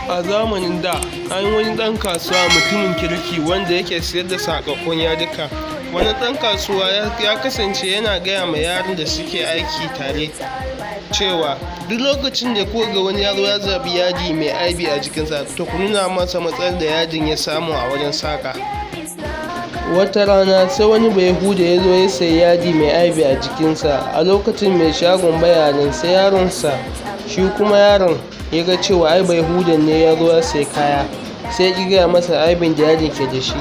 A zamanin da an wani ɗan kasuwa mutumin kirki wanda yake sayar da saƙaƙƙun yadika. Wani ɗan kasuwa ya kasance yana gaya ma yaran da suke aiki tare cewa duk lokacin da kuka ga wani yaro ya zaɓi yadi mai aibi a jikinsa to ku nuna masa matsalar da yadin ya samu a wajen saƙa. Wata rana sai wani bayahude ya zo ya sayi yadi mai aibi a jikinsa. A lokacin mai shagon bayanin sai yaronsa shi kuma yaron ya ga cewa ai bayahudan ne ya zo ya sayi kaya, sai ya gaya masa aibin da yadin ke da shi.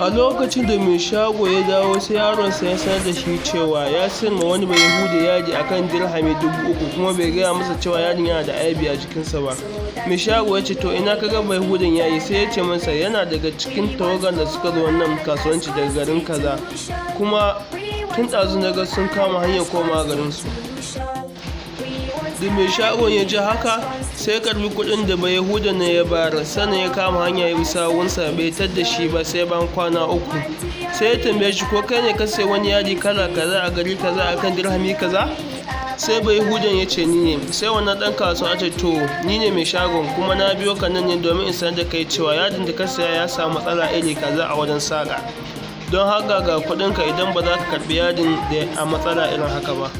A lokacin da mai shago ya dawo sai yaronsa ya sanar da shi cewa ya sayar ma wani bayahude yadi akan dirhami 3000 kuma bai gaya masa cewa yadin yana da aibi a jikinsa ba. Mai shago ya ce to ina ka ga bayahudan yayi, sai ya ce masa yana daga cikin tawagar da suka zo wannan kasuwanci daga garin kaza, kuma tun ɗazu na ga sun kama hanyar koma garinsu. Da mai shagon ya ji haka sai karbi kuɗin da bayahudan ne ya bayar, sannan ya kama hanya ya bi sawunsa, bai tadda shi ba sai bayan kwana 3. Sai ya tambaye shi ko kai ne ka sayi wani yadi kala kaza a gari kaza akan dirhami kaza? Sai bayahudan ya ce ni ne. Sai wannan ɗan kasuwa ce to ni ne mai shagon kuma na biyo ka nan ne domin in sanar da kai cewa yadin da ka saya ya samu matsala iri kaza a wajen saƙa, don haka ga kuɗinka idan ba za ka karɓi yadin da a matsala irin haka ba.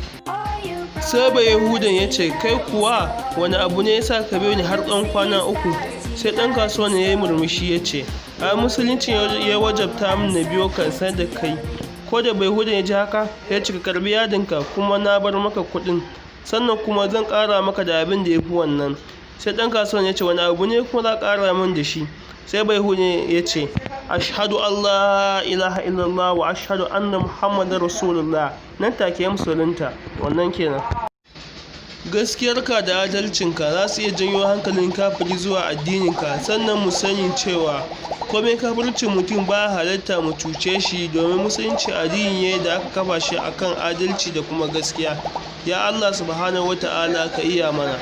Sai bayahudan ya ce kai kuwa wani abu ne ya sa ka biyo ni har tsawon kwana 3? Sai ɗan kasuwa ne ya yi murmushi ya ce a musulunci ya wajabta min na biyo kan sanar da kai. Ko da bayahudan ya ji haka ya ce ka karɓi yadinka kuma na bar maka kuɗin, sannan kuma zan ƙara maka da abin da ya fi wannan. Sai ɗan kasuwan ya ce wani abu ne kuma za ƙara min da shi? Sai bayahudan ya ce ashhadu an la ilaha illallah wa ashhadu anna muhammadar rasulullah. Nan take ya musulunta. Wannan kenan. Gaskiyarka da adalcinka za su iya janyo hankalin kafiri zuwa addininka. Sannan mu sani cewa komai kafircin mutum ba halatta mu cuce shi, domin musulunci addini ne da aka kafa shi akan adalci da kuma gaskiya. Ya Allah subhanahu wata'ala ka iya mana.